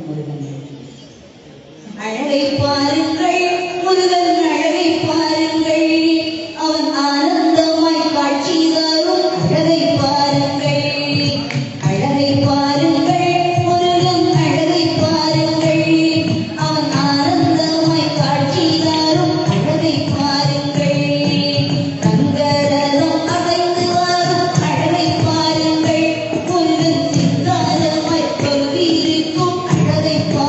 முருகன். அழகை பாருங்கள், முருகன் அழகை பாருங்கள், அவன் ஆனந்தமாய் காட்சி தரும் அழகை பாருங்கள். அழகை பாருங்கள், முருகன் அழகை பாருங்கள், அவன் ஆனந்தமாய் காட்சி தரும் அழகை பாருங்கள். தங்கரதம் அசைந்து வரும் அழகை பாருங்கள், முருகன் சிங்காரமாய் கொள்வீருக்கும் அழகை பாருங்கள்.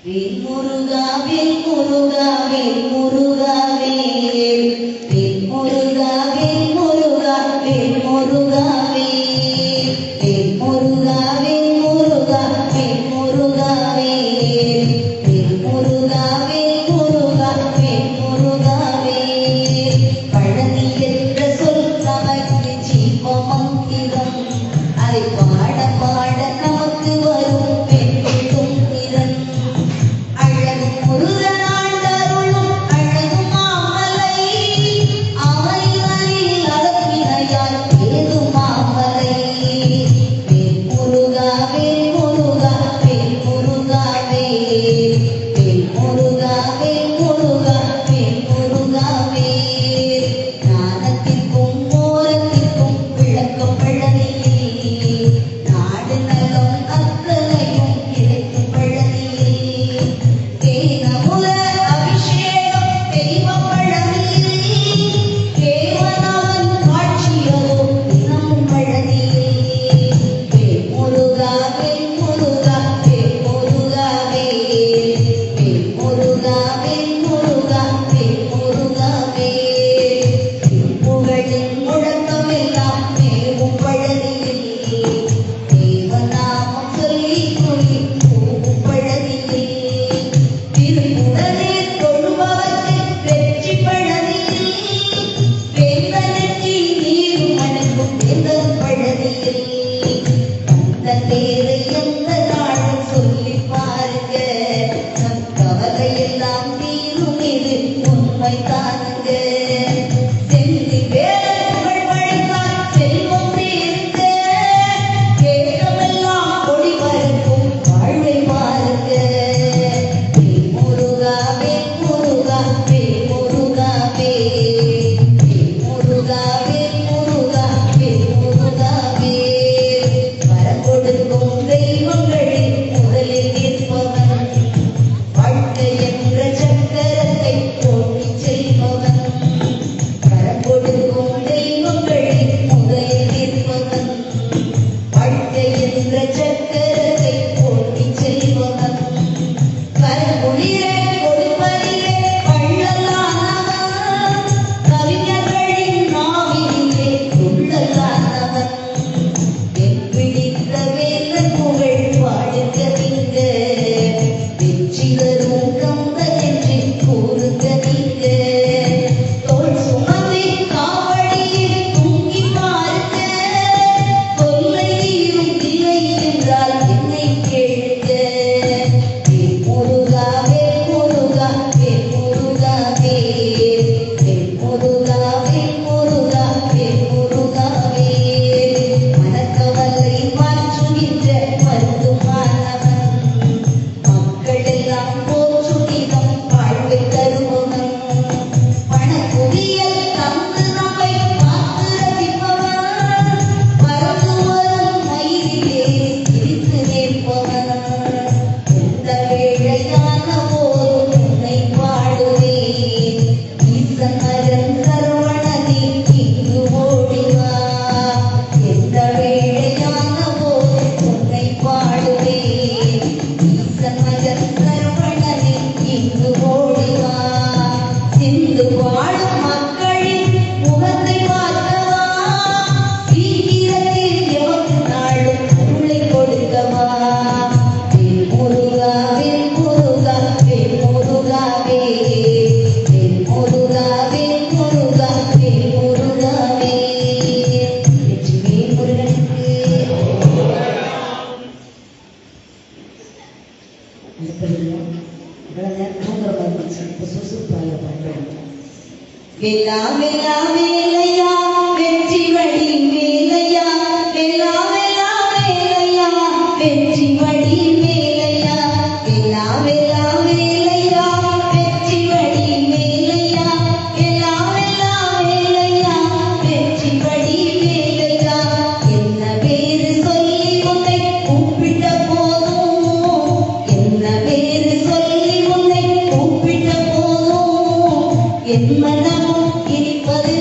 வேல் முருகா வேல் முருகா வேல் முருகா வேல் வேல் முருகா வேல் முருகா வேல் முருகா வேல் வேல் முருகா வேல் முருகா வேல் முருகா வேல் வேல் முருகா வேல் முருகா வேல் முருகா வேல் பழனி என்ற சொல் நமக்கு ஜீவ மந்திரம் அதை பாட பாட நமக்கு வரும் வெற்றிடும் திறன் அழகு முருகனாண்டருளும் அழகு மாமலை அவனில் அழகினையால் ஏது மாமலை வேல் முருகா வேல் முருகா வேல் முருகா வேல் வேல் முருகா வேல் முருகா வேல் முருகா வேல் ஞானத்திற்கும் மோரத்திற்கும் விளக்கம் பழனியில் நாடு நலம் அத்தனையும் கிடைக்கும் பழனியில் தேனமுத அபிஷேகம் தெய்வம் பழனியில் தேவனவன் காட்சியோ தினமும் பழனியில் வேல் முருகா வேல் முருகா வேல் முருகா வேல் வேல் முருகா வேல் முருகா வேல் முருகா வேல் புகழின் முழக்கமெல்லாம் மேவும் பழனியில் தேவநாமம் சொல்லி சொல்லி போகும் பழனியில் திருமுடனே தொழுபவர்க்கு வெற்றி பழனியில் வேந்தனற்றி நீர் மணக்கும் வேந்தன் பழனியில் அந்த பேரை எந்த நாளும் சொல்லி பாருங்க நம் கவலையெல்லாம் தீரும் இது உண்மை தானுங்க செந்தி வேலங்கள் பழித்தால் செல்வம் பேருங்க கேட்டமெல்லாம் கொடி பறக்கும் வாழ்வை பாருங்க வேல் முருகா வேல் முருகா வேல் முருகா வேல் வேல் முருகா வேல் முருகா வேல் முருகா வேல் வரம் கொடுக்கும் தெய்வங்களில் முதலில் நிற்பவன் வாழ்க்கை என்ற சக்கரத்தை ஓட்டிச் செல்பவன் வரம் கொடுக்கும் தெய்வங்களில் முதலில் நிற்பவன் வாழ்க்கை என்ற சக்கரத்தை ஓட்டிச் செல்பவன் கரங்குளிரே கொடுப்பதிலே வள்ளலானவன் கவிஞர்களின் நாவினிலே துள்ளலானவன் என் பிடித்த வேலன் புகழ் பாடுங்க நீங்க வெற்றி தரும் கந்தன் என்று கூறுங்க நீங்க தோள் சுமந்தே காவடியில் தூங்கி பாருங்க தொல்லை தீரும் இல்லை என்றால் என்னை கேளுங்க வேல் முருகா வேல் முருகா வேல் முருகா வேல் வேல் முருகா வேல் முருகா வேல் முருகா வேல் மனக்கவலை மாற்றுகின்ற மருந்துமானவன் மக்களெல்லாம் போற்றுகிறம் வாழ்வை தருபவன் பணக்குவியல் தந்து நம்மை காத்து ரசிப்பவன் பறந்து வரும் மயிலிலே சிரித்து நிற்பவன் எந்த வேளையான போதும் உன்னை பாடுவேன் ஈசன் மகன் சரவணனே இங்கு ஓடிவா எந்த வேளையான போதும் உன்னை பாடுவேன் ஈசன் மகன் சரவணனே இங்கு ஓடிவா சிந்து வாழும் மக்களின் முகத்தை பார்க்கவா சீக்கிரத்தில் எமக்கு நாளும் அருளை கொடுக்கவா வேல் முருகா வேல் முருகா வேல் முருகா வேல் வேல் முருகா வேல் முருகா வேல் முருகா வேல் வெற்றிவேல் முருகனுக்கு வேலா வேலா வேலையா வெற்றி வழி வேலையா வேலா வேலா வேலையா வெற்றி வழி வேலையா வேலா வேலா வேலையா வெற்றி வழி வேலையா வேலா வேலா வேலையா வெற்றி வழி வேலையா என்ன பேரு சொல்லி உன்னை கூப்பிட்ட போதும் என்ன பேரு சொல்லி உன்னை கூப்பிட்ட போதும் என் மனமும் இனிப்பது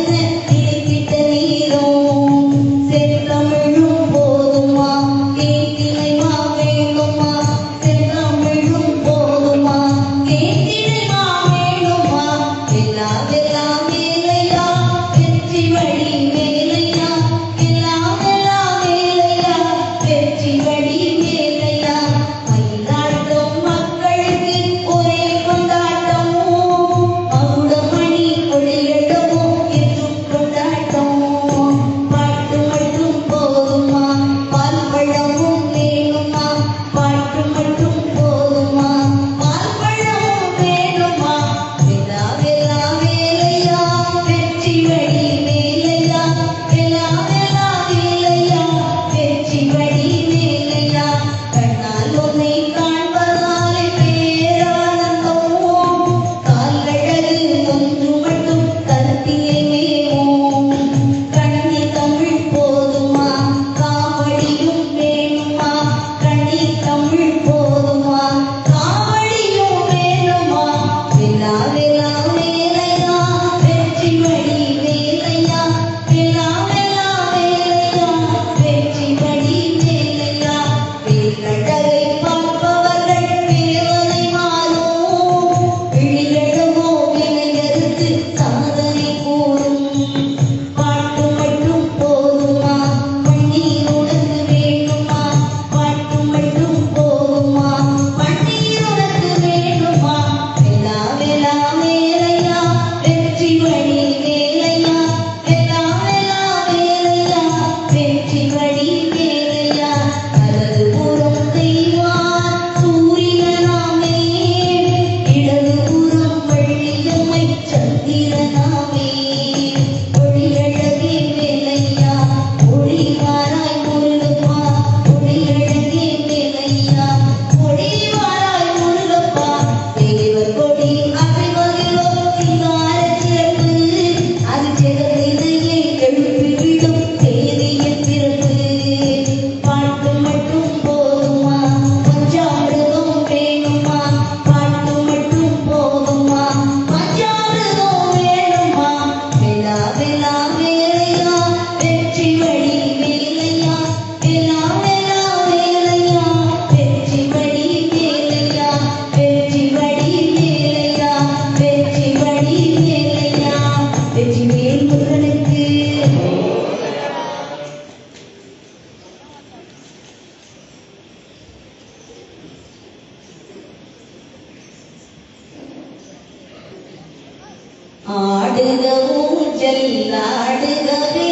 ஆடுக ஊஞ்சல் ஆடுகவே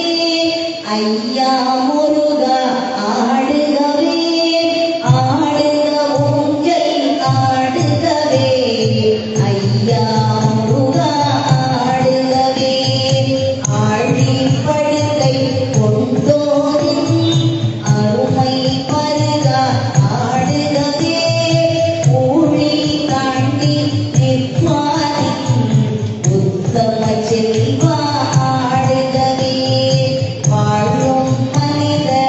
ஐயா முருகா ஆடுகவே ஆடுக ஊஞ்சல் ஆடுகவே ஐயா முருகா ஆடுகவே ஆழி படுகை கொண்டோரின் அருமை பருகா ஆடுகவே ஊழி தாண்டி நிற்பாரின் உத்தம செல்வா ஆடுகவே வாழும் மனிதர்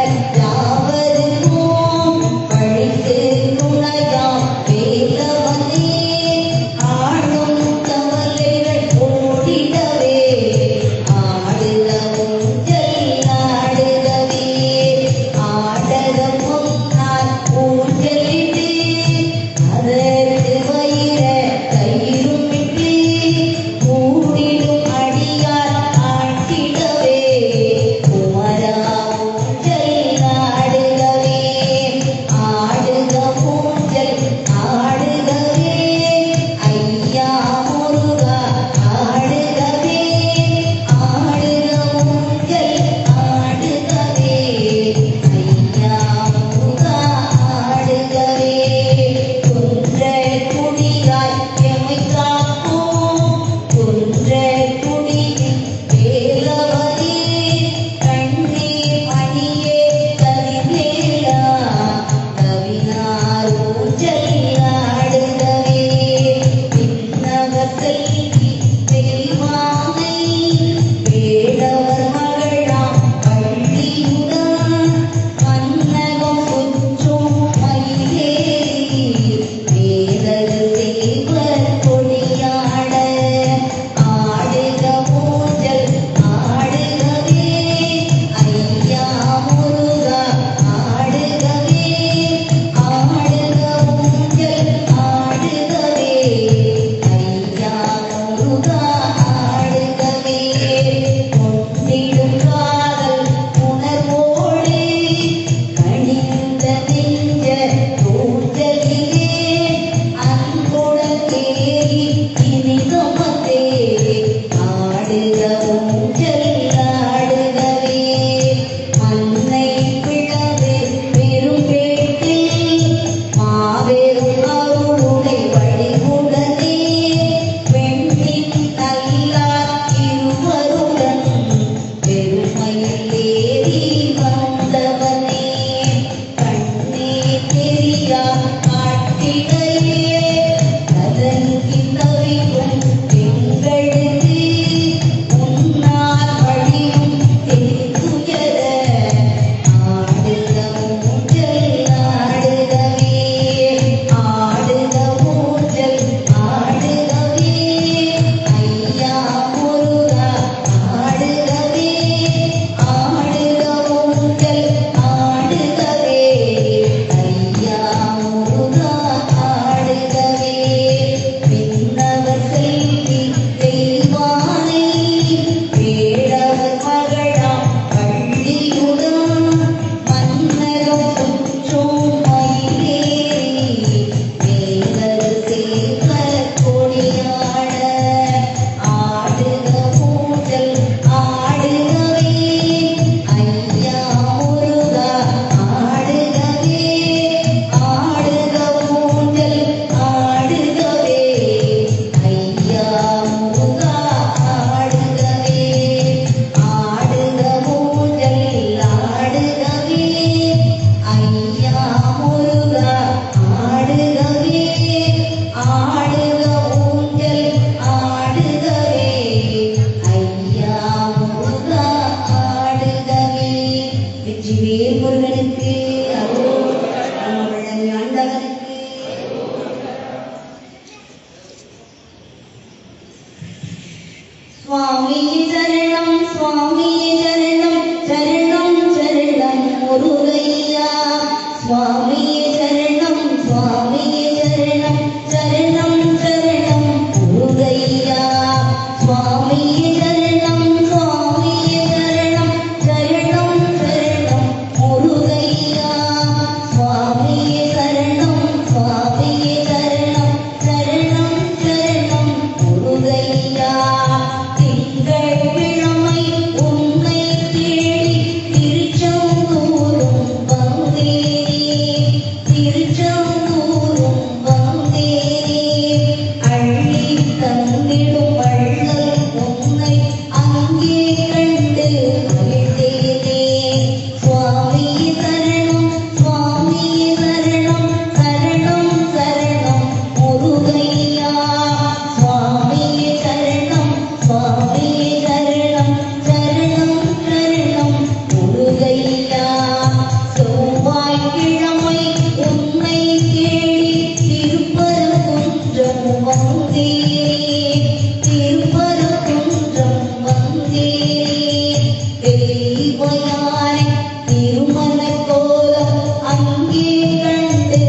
செவ்வாய்க்கிழமை உன்னை தேடி திருப்பரங்குன்றம் வந்தேன், திருப்பரங்குன்றம் வந்தேன். தெய்வயானை திருமண கோலம் அங்கே கண்டு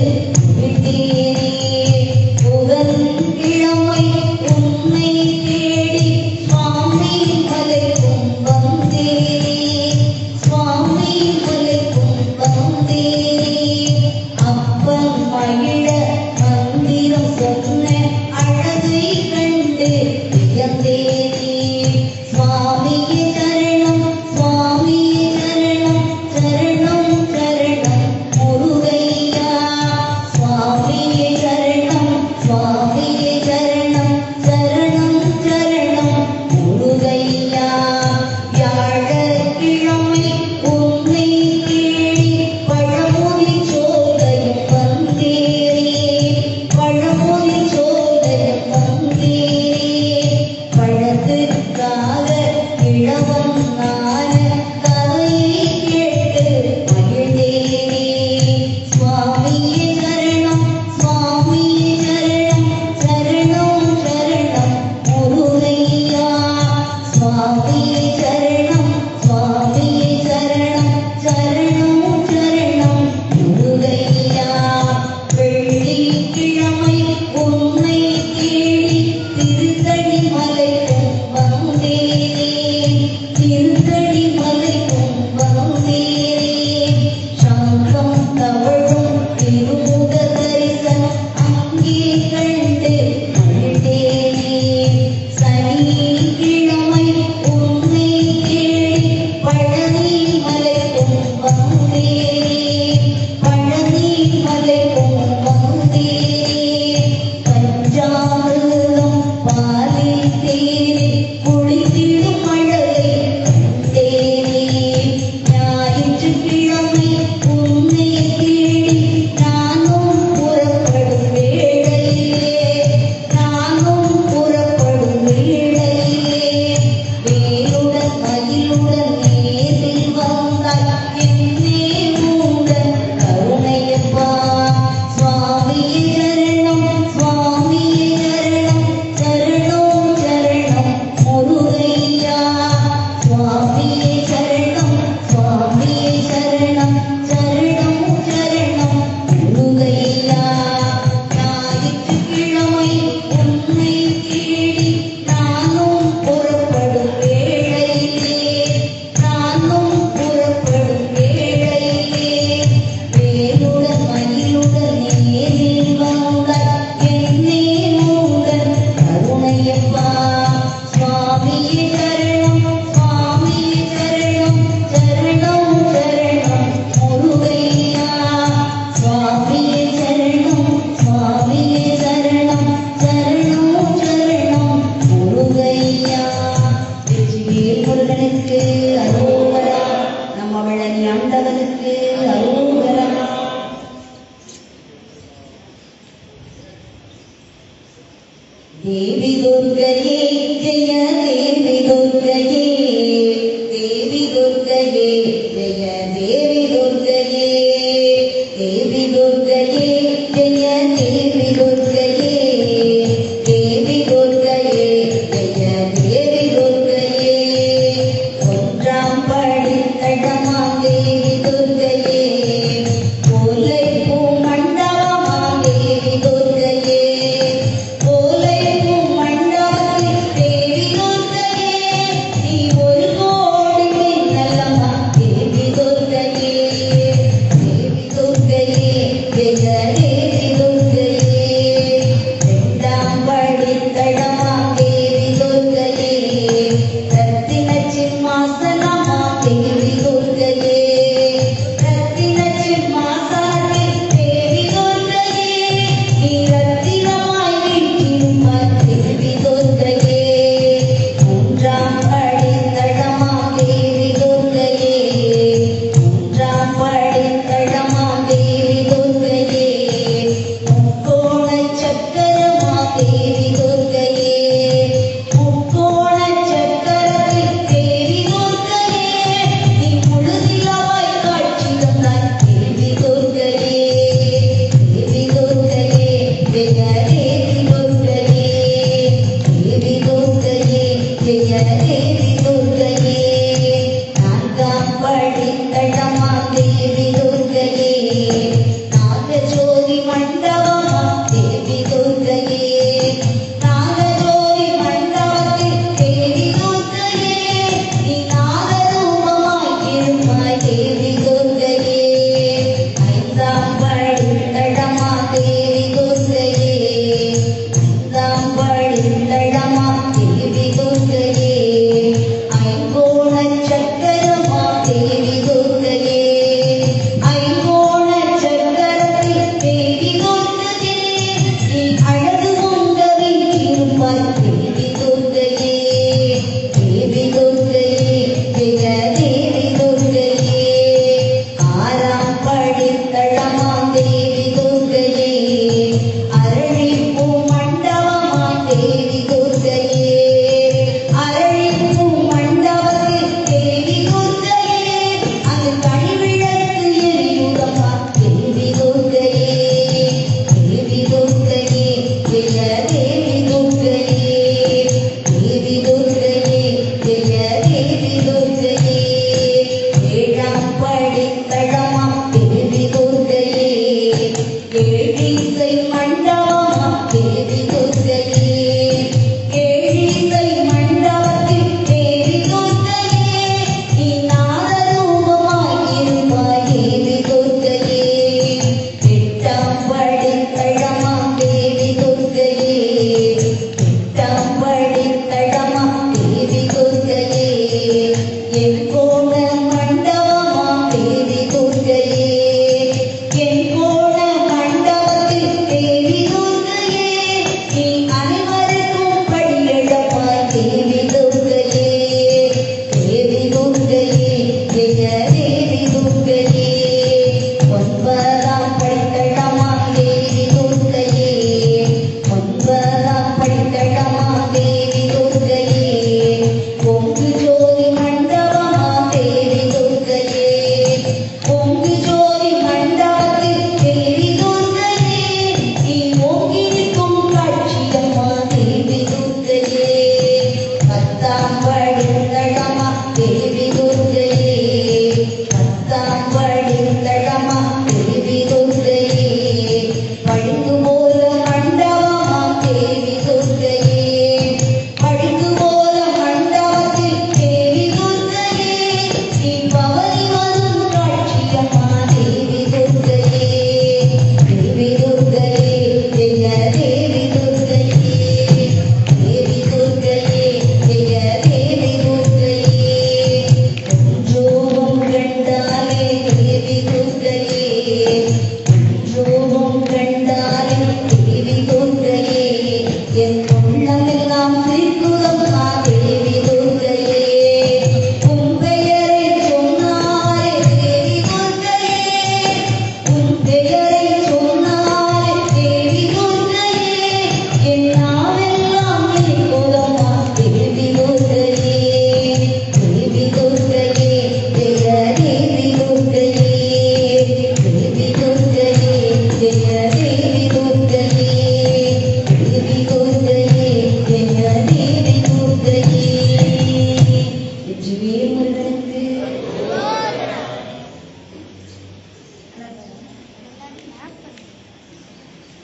விட்டேனே. புதன்கிழமை உன்னை தேடி சுவாமி மலைக்கும் வந்தேனே, சுவாமி மலைக்கும் வந்தேனே. அப்பன் மகிழ மந்திரம் சொன்ன அழகை கண்டு வியந்தேனே. சுவாமியே சரணம், சுவாமியே சரணம், சரணம் சரணம் முருகையா. சுவாமியே சரணம், சுவாமியே சரணம், சரணம் சரணம் முருகையா. வியாழக்கிழமை உன்னை தேடி பழமுதி சோலையும் வந்தேனே, பழமுதி சோலையும் வந்தேனே. பழத்துக்காக இளவம் நான கதையை கேட்டு மகிழ்ந்தேனே. சுவாமியே சரணம், சுவாமியே சரணம், சரணம் சரணம் முருகையா. சுவாமியே சரணம், சுவாமியே சரணம், சரணம் சரணம் முருகையா. வெள்ளிக்கிழமை உன்னை தேடி திருத்தணி மலைக்கும் வந்தேனே, திருத்தணி மலைக்கும் வந்தேனே. சங்கம் தவழும் திருமுக தரிசனம் அங்கே கண்டு மகிழ்ந்தேனே. சனிக்கிழமை உன்னை தேடி பழனி மலைக்கும் வந்தேனே, பழனி மலைக்கும் வந்தேனே. பஞ்சாமிர்தம் பாலில் தேனே குளித்திடும் அழகை கண்டேனே. ஞாயிற்றுக்கிழமை உன்னை தேடி நானும் புறப்படும் வேளையிலே, நானும் புறப்படும் வேளையிலே. வேலுடன் மயிலுடன் நேரில் வந்தாய் என்னே உந்தன் கருணையப்பா. சுவாமியே சரணம், சுவாமியே சரணம், சரணம் சரணம் முருகையா. சுவாமியே சரணம், சுவாமியே சரணம், சரணம் சரணம் முருகையா. ஞாயிற்றுக்கிழமை உன்னை தேடி நானும் புறப்படும் வேளையிலே, நானும் புறப்படும் வேளையிலே. வேலுடன் மயிலுடன் நேரில் வந்தாய் என்னே உந்தன் கருணையப்பா. சுவாமியே சரணம், சுவாமியே சரணம், சரணம் சரணம் முருகையா. சுவாமியே சரணம், சுவாமியே சரணம், சரணம் சரணம் முருகையா. வெற்றிவேல் முருகனுக்கு அரோகரா, நம்ம வழனி ஆண்டவனுக்கு அரோகரா. தேவி துர்க்கையே ஜெய தேவி துர்க்கையே, தேவி துர்க்கையே ஜெய தேவி துர்க்கையே, தேவி துர்க்கையே ஜெய தேவி துர்க்கையே, தேவி துர்க்கையே ஜெய தேவி துர்க்கையே. ஒன்றாம் படித்தடமாம் தேவி துர்க்கையே, ஓலை பூ மண்டபமாம் தேவி துர்க்கையே, ஓலை பூ மண்டபத்தில் தேவி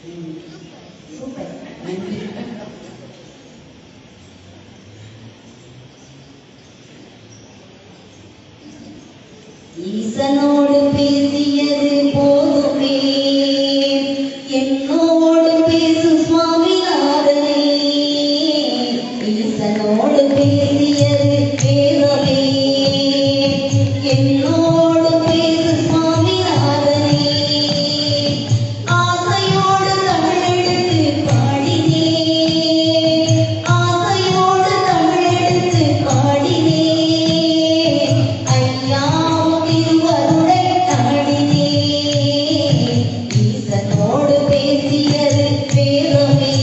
சூப்பர், நன்றி. ஈசனோடு பேசியது போதுமே, என்னோடு பேசு சுவாமிநாதனே. ஈசனோடு பேசியது வேதமே, என்னோடு பேசு சுவாமிநாதனே. ஆசையோடு தமிழெடுத்து பாடினே, ஆசையோடு தமிழெடுத்து பாடினே. ஐயா திருவருளை நாடினே, ஈசனோடு பேசியது வேதமே,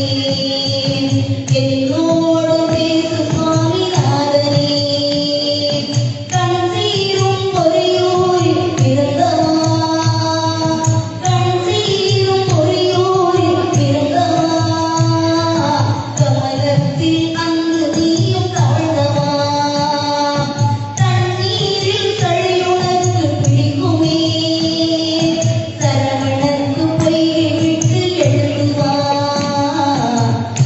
என்னோடு பேசு சுவாமிநாதனே. கண் சீரும் பொறியூரில் பிறந்தவா, கண் சீரும் பொறியூரில் பிறந்தவா. கமலத்தில் அங்கு நீயும் தாழ்ந்தவா, தண்ணீரில் கழியுனக்கு பிடிக்குமே. சரவணக்கு பொய்கை விட்டு எழுதுவா,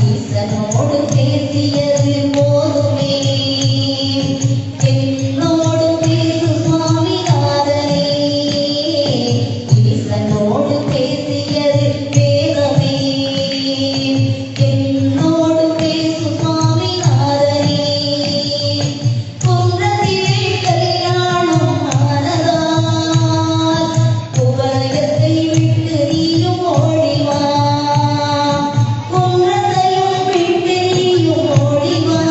ஈசனோடு பேசியது போதுமே, என்னோடு பேசு சுவாமிநாதனே. ஈசனோடு பேசியது வேதமே, என்னோடு பேசு சுவாமிநாதனே. குன்றத்திலே கல்யாணம் ஆனதால் குவலயத்தை விட்டு நீயும் ஓடிவா, குன்றத்தையும் விட்டு நீயும் ஓடிவா.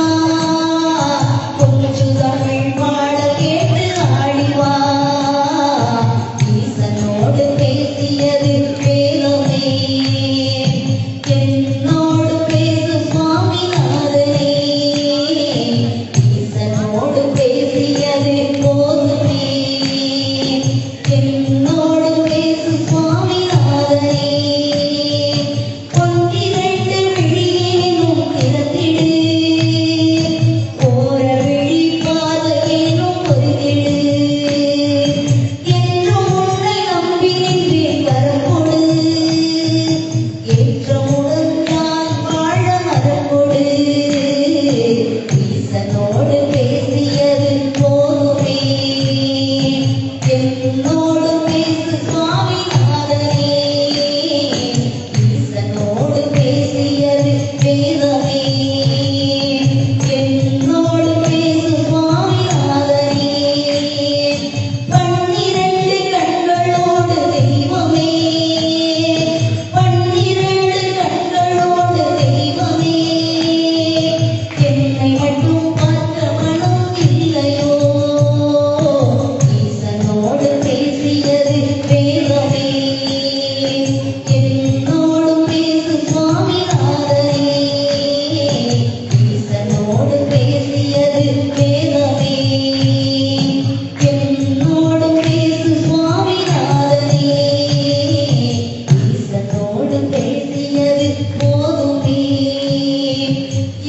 கொஞ்சு தமிழ் பாட கேட்டு ஆடிவா, ஈசனோடு பேசியது வேதமே, என்னோடு பேசு சுவாமிநாதனே. ஈசனோடு பேசியது போதுமே, என்னோடு பேசு சுவாமிநாதனே. ஒன்றிரண்டு விழியேனும் திறந்திடு, ஓர விழி பார்வையேனும் பொறிந்திடு. என்றும் உன்னை நம்பி நின்றேன் வரங்கொடு, ஏற்றமுடன் நான் வாழ மரங்கொடு. ஈசனோடு பேசியது போதுமே, என்னோடு பேசு சுவாமிநாதனே. ஈசனோடு பேசியது வேதமே, என்னோடு பேசு சுவாமிநாதனே. பன்னிரண்டு கண்களோடு தெய்வமே, பன்னிரண்டு கண்களோடு தெய்வமே. என்னை மட்டும் பார்க்க மனம் இல்லையோ, ஈசனோடு பேசியது வேதமே, என்னோடு பேசு சுவாமிநாதனே. ஈசனோடு பேசியது வேதமே, என்னோடு பேசு சுவாமிநாதனே. ஈசனோடு பேசியது போதுமே,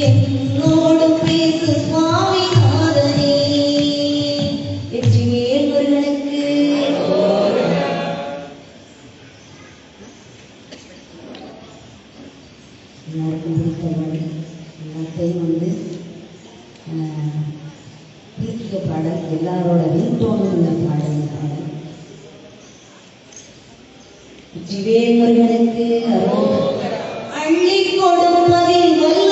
என்னோடு பேசு சுவாமிநாதனே. வெற்றிவேல் முருகனுக்கு. எல்லாருக்கும் பிடித்த பாடல், எல்லாத்தையும் பிடிக்கிற பாடல், எல்லாரோட ரிங்டோனும் உள்ள பாடல். இந்த பாடல் வெற்றிவேல் முருகனுக்கு. அள்ளி கொடுப்பதில் வல்ல